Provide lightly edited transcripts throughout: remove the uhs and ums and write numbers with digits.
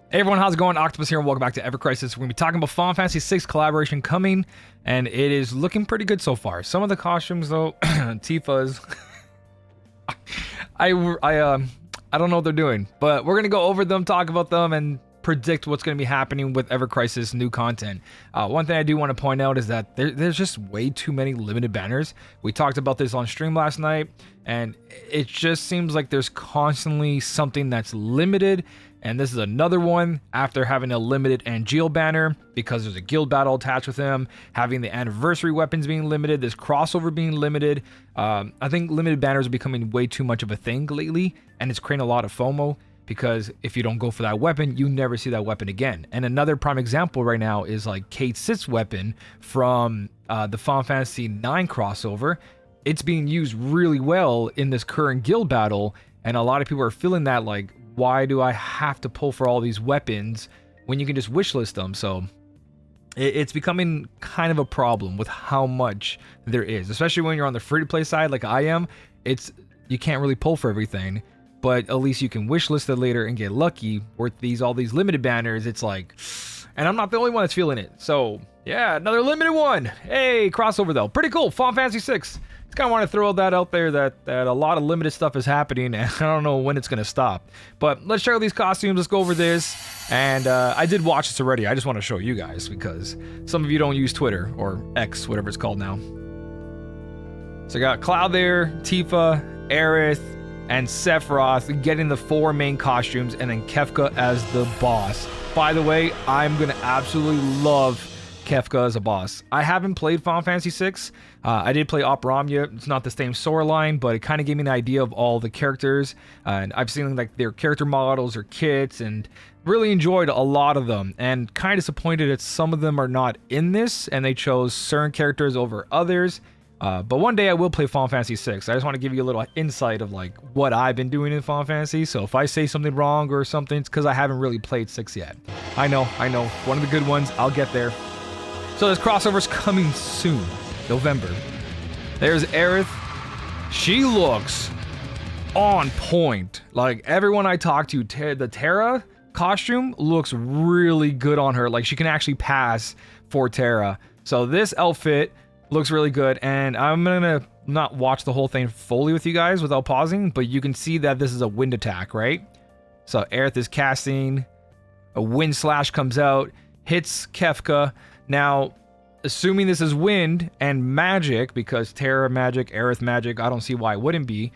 Hey everyone, how's it going? Octopus here and welcome back to Evercrisis. We're going to be talking about Final Fantasy 6 collaboration coming, and it is looking pretty good so far. Some of the costumes though, Tifa's, I don't know what they're doing, but we're going to go over them, talk about them, and predict what's going to be happening with Evercrisis new content. One thing I do want to point out is that there's just way too many limited banners. We talked about this on stream last night, and it just seems like there's constantly something that's limited. And this is another one after having a limited Angeal banner because there's a guild battle attached with him, having the anniversary weapons being limited, this crossover being limited. I think limited banners are becoming way too much of a thing lately, and it's creating a lot of FOMO because if you don't go for that weapon, you never see that weapon again. And another prime example right now is like Kate Sith's weapon from the Final Fantasy IX crossover. It's being used really well in this current guild battle, and a lot of people are feeling that like, why do I have to pull for all these weapons when you can just wishlist them? So it's becoming kind of a problem with how much there is, especially when you're on the free-to-play side like I am. You can't really pull for everything, but at least you can wishlist it later and get lucky. With all these limited banners, it's like, and I'm not the only one that's feeling it. So yeah, another limited one. Hey, crossover though, pretty cool. Final Fantasy 6. Kind of want to throw that out there that a lot of limited stuff is happening, and I don't know when it's going to stop. But let's check out these costumes. Let's go over this. And I did watch this already. I just want to show you guys because some of you don't use Twitter or X, whatever it's called now. So I got Cloud there, Tifa, Aerith, and Sephiroth getting the 4 main costumes, and then Kefka as the boss. By the way, I'm going to absolutely love Kefka as a boss. I haven't played Final Fantasy 6. I did play Op Ramya. It's not the same storyline, but it kind of gave me an idea of all the characters. And I've seen like their character models or kits and really enjoyed a lot of them. And kind of disappointed that some of them are not in this and they chose certain characters over others. But one day I will play Final Fantasy 6. I just want to give you a little insight of like what I've been doing in Final Fantasy. So if I say something wrong or something, it's because I haven't really played 6 yet. I know. One of the good ones. I'll get there. So this crossover's coming soon, November. There's Aerith. She looks on point. Like everyone I talk to, the Terra costume looks really good on her. Like she can actually pass for Terra. So this outfit looks really good, and I'm gonna not watch the whole thing fully with you guys without pausing, but you can see that this is a wind attack, right? So Aerith is casting, a wind slash comes out, hits Kefka. Now, assuming this is wind and magic, because Terra magic, Aerith magic, I don't see why it wouldn't be.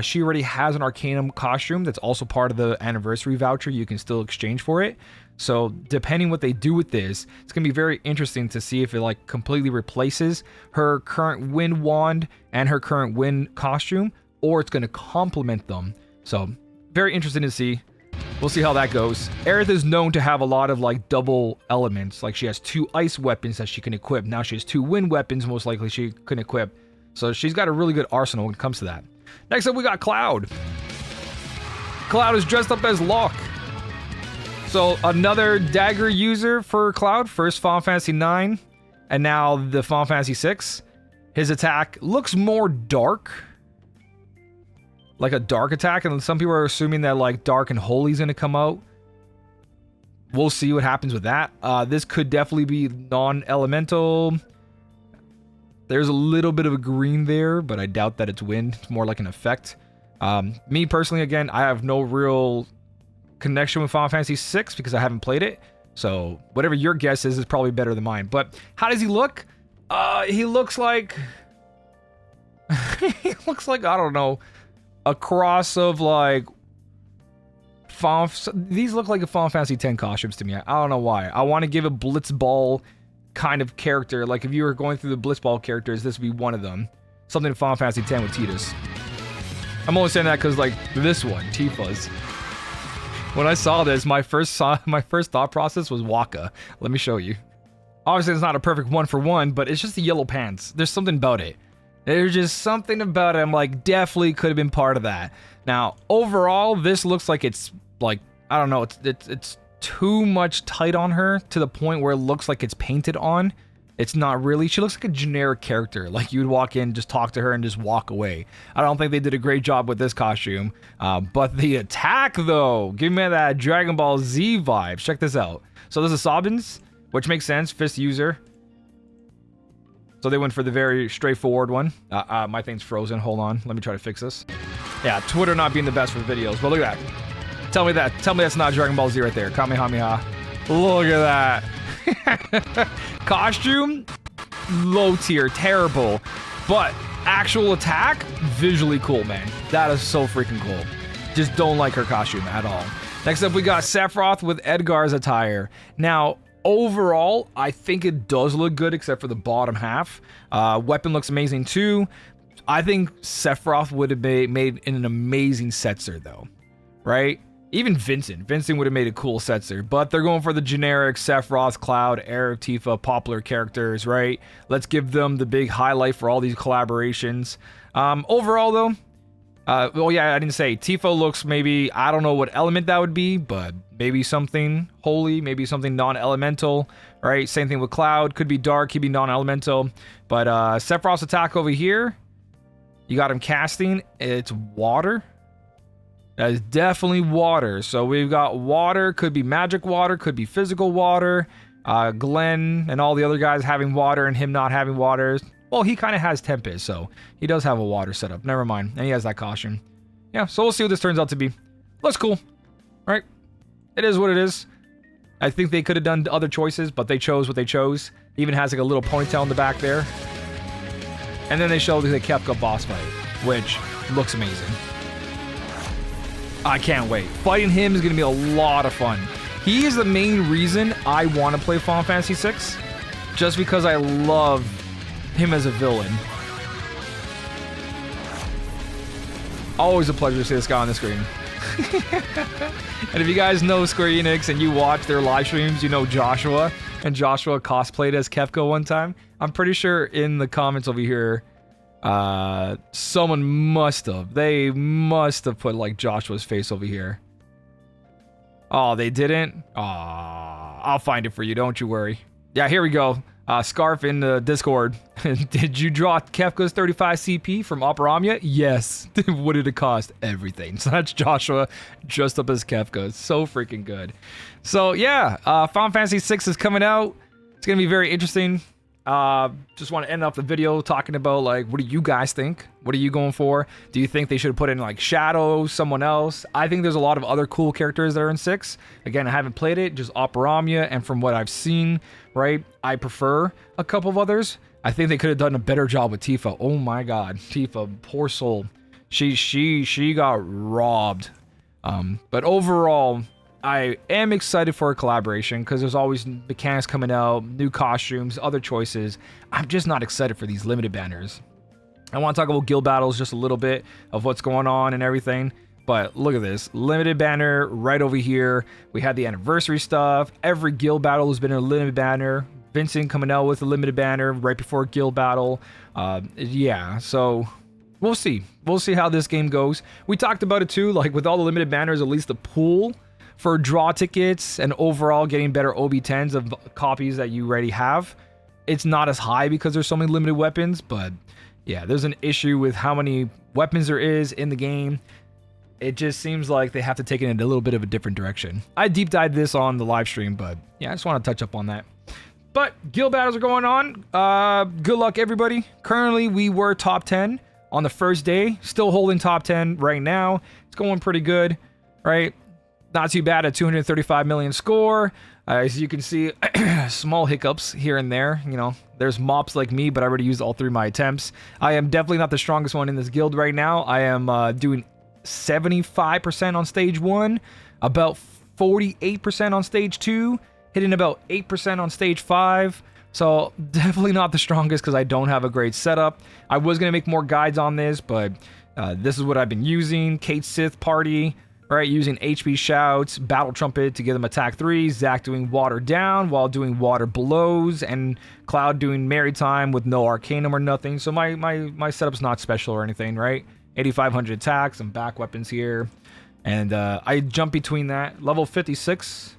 She already has an Arcanum costume that's also part of the anniversary voucher. You can still exchange for it. So depending what they do with this, it's going to be very interesting to see if it like completely replaces her current wind wand and her current wind costume, or it's going to complement them. So very interesting to see. We'll see how that goes. Aerith is known to have a lot of like double elements. Like she has 2 ice weapons that she can equip. Now she has 2 wind weapons most likely she can equip. So she's got a really good arsenal when it comes to that. Next up we got Cloud. Cloud is dressed up as Locke. So another dagger user for Cloud. First Final Fantasy 9 and now the Final Fantasy 6. His attack looks more dark. Like a dark attack, and some people are assuming that like Dark and Holy is going to come out. We'll see what happens with that. This could definitely be non-elemental. There's a little bit of a green there, but I doubt that it's wind. It's more like an effect. Me personally, again, I have no real connection with Final Fantasy 6 because I haven't played it. So whatever your guess is probably better than mine. But how does he look? He looks like... he looks like, I don't know, a cross of like these look like a Final Fantasy X costumes to me. I don't know why. I want to give a Blitzball kind of character. Like if you were going through the Blitzball characters, this would be one of them. Something in Final Fantasy X with Tidus. I'm only saying that because like this one, Tifa's. When I saw this, my first thought process was Waka. Let me show you. Obviously, it's not a perfect 1-for-1, but it's just the yellow pants. There's something about it. There's just something about it. I'm like, definitely could have been part of that. Now, overall, this looks like it's like, I don't know, it's too much tight on her to the point where it looks like it's painted on. It's not really. She looks like a generic character. Like you'd walk in, just talk to her, and just walk away. I don't think they did a great job with this costume. But the attack, though, give me that Dragon Ball Z vibes. Check this out. So this is Sabin's, which makes sense. Fist user. So they went for the very straightforward one. My thing's frozen. Hold on. Let me try to fix this. Yeah, Twitter not being the best for videos. But look at that. Tell me that. Tell me that's not Dragon Ball Z right there. Kamehameha. Look at that. Costume, low tier, terrible, but actual attack, visually cool, man. That is so freaking cool. Just don't like her costume at all. Next up, we got Sephiroth with Edgar's attire. Now, overall, I think it does look good, except for the bottom half. Weapon looks amazing too. I think Sephiroth would have made an amazing Setzer, though, right? Even Vincent would have made a cool Setzer, but they're going for the generic Sephiroth, Cloud, Aerith, Tifa, popular characters, right? Let's give them the big highlight for all these collaborations. Overall, though, well, yeah, I didn't say. Tifa looks maybe, I don't know what element that would be, but maybe something holy, maybe something non-elemental, right? Same thing with Cloud. Could be dark, could be non-elemental. But Sephiroth's attack over here, you got him casting. It's water. That is definitely water. So we've got water. Could be magic water. Could be physical water. Glenn and all the other guys having water and him not having water. Well, he kind of has Tempest, so he does have a water setup. Never mind. And he has that caution. Yeah, so we'll see what this turns out to be. Looks cool. Right? It is what it is. I think they could have done other choices, but they chose what they chose. Even has like a little ponytail in the back there. And then they showed the Kefka boss fight, which looks amazing. I can't wait. Fighting him is going to be a lot of fun. He is the main reason I want to play Final Fantasy VI. Just because I love him as a villain. Always a pleasure to see this guy on the screen. And if you guys know Square Enix and you watch their live streams, you know Joshua. And Joshua cosplayed as Kefka one time. I'm pretty sure in the comments over here, someone must have put like Joshua's face over here. Oh, they didn't? Aw, I'll find it for you, don't you worry. Yeah, here we go. Scarf in the Discord. Did you draw Kefka's 35 CP from Operamia? Yes. What did it cost? Everything. So that's Joshua dressed up as Kefka. It's so freaking good. So yeah, Final Fantasy VI is coming out. It's gonna be very interesting. Just want to end off the video talking about like, what do you guys think? What are you going for? Do you think they should have put in like Shadow, someone else? I think there's a lot of other cool characters that are in 6. Again, I haven't played it, just Operamia, and from what I've seen, right, I prefer a couple of others. I think they could have done a better job with Tifa. Oh my god, Tifa, poor soul. She got robbed. But overall, I am excited for a collaboration because there's always mechanics coming out, new costumes, other choices. I'm just not excited for these limited banners. I want to talk about guild battles just a little bit of what's going on and everything. But look at this. Limited banner right over here. We had the anniversary stuff. Every guild battle has been a limited banner. Vincent coming out with a limited banner right before guild battle. Yeah, so we'll see. We'll see how this game goes. We talked about it too, like with all the limited banners, at least the pool for draw tickets and overall getting better OB10s of copies that you already have. It's not as high because there's so many limited weapons, but yeah, there's an issue with how many weapons there is in the game. It just seems like they have to take it in a little bit of a different direction. I deep dived this on the live stream, but yeah, I just want to touch up on that. But guild battles are going on. Good luck, everybody. Currently, we were top 10 on the first day. Still holding top 10 right now. It's going pretty good, right? Not too bad at 235 million score. As you can see, small hiccups here and there. You know, there's mops like me, but I already used all 3 of my attempts. I am definitely not the strongest one in this guild right now. I am doing 75% on stage 1, about 48% on stage 2, hitting about 8% on stage 5. So definitely not the strongest because I don't have a great setup. I was going to make more guides on this, but this is what I've been using. Kate Sith Party. Right, using HP Shouts, Battle Trumpet to give them attack 3, Zack doing Water Down while doing Water Blows, and Cloud doing Maritime with no Arcanum or nothing. So my setup's not special or anything, right? 8,500 attacks, some back weapons here. And I jump between that. Level 56.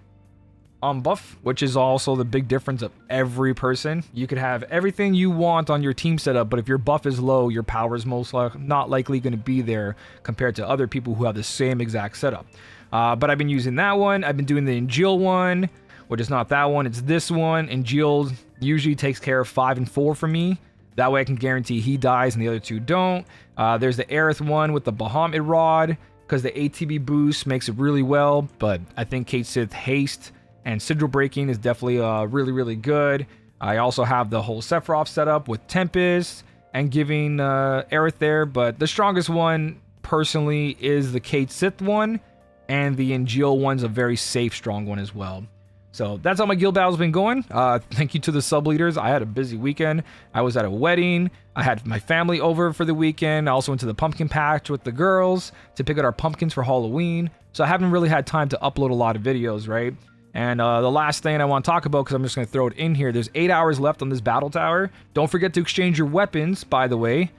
buff, which is also the big difference of every person. You could have everything you want on your team setup, but if your buff is low, your power is not likely going to be there compared to other people who have the same exact setup. But I've been using that one. I've been doing the Ingeal one, which is not that one. It's this one. Ingeal usually takes care of 5 and 4 for me. That way I can guarantee he dies and the other two don't. There's the Aerith one with the Bahamut Rod, because the ATB boost makes it really well, but I think Kate Sith Haste and Sigil Breaking is definitely really, really good. I also have the whole Sephiroth setup with Tempest and giving Aerith there, but the strongest one, personally, is the Kate Sith one, and the Ingeal one's a very safe, strong one as well. So that's how my guild battle's been going. Thank you to the sub leaders. I had a busy weekend. I was at a wedding. I had my family over for the weekend. I also went to the pumpkin patch with the girls to pick out our pumpkins for Halloween. So I haven't really had time to upload a lot of videos, right? And the last thing I want to talk about, because I'm just going to throw it in here, there's 8 hours left on this battle tower. Don't forget to exchange your weapons, by the way,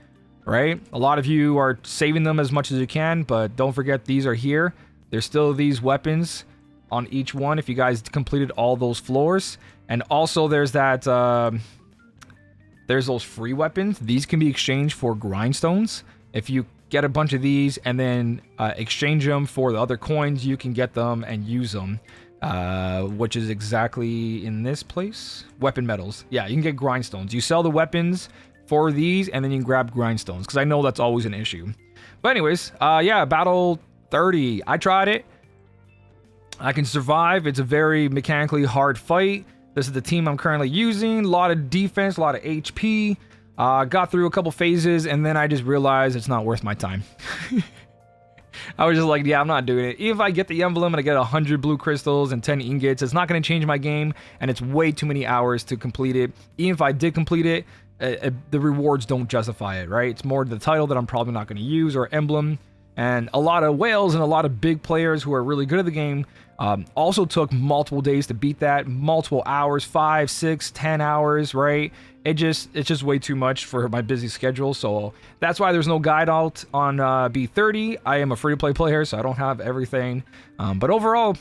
right? A lot of you are saving them as much as you can, but don't forget these are here. There's still these weapons on each one if you guys completed all those floors. And also there's that there's those free weapons. These can be exchanged for grindstones. If you get a bunch of these and then exchange them for the other coins, you can get them and use them, which is exactly in this place. Weapon metals. Yeah, you can get grindstones. You sell the weapons for these and then you can grab grindstones, because I know that's always an issue. But anyways, yeah, battle 30. I tried it. I can survive. It's a very mechanically hard fight. This is the team I'm currently using. A lot of defense, a lot of HP. Got through a couple phases, and then I just realized it's not worth my time. I was just like, yeah, I'm not doing it. Even if I get the emblem and I get 100 blue crystals and 10 ingots, it's not going to change my game, and it's way too many hours to complete it. Even if I did complete it, the rewards don't justify it, right? It's more the title that I'm probably not going to use, or emblem. And a lot of whales and a lot of big players who are really good at the game also took multiple days to beat that, multiple hours, 5, 6, 10 hours, right? It's just way too much for my busy schedule. So that's why there's no guide out on B30. I am a free-to-play player, so I don't have everything. But overall,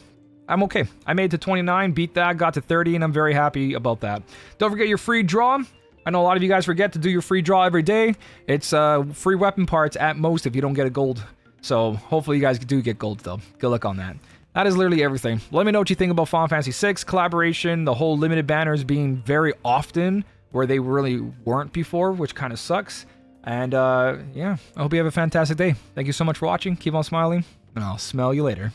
I'm okay. I made it to 29, beat that, got to 30, and I'm very happy about that. Don't forget your free draw. I know a lot of you guys forget to do your free draw every day. It's free weapon parts at most if you don't get a gold. So hopefully you guys do get gold though. Good luck on that. That is literally everything. Let me know what you think about Final Fantasy 6 collaboration, the whole limited banners being very often where they really weren't before, which kind of sucks. And yeah, I hope you have a fantastic day. Thank you so much for watching. Keep on smiling, and I'll smell you later.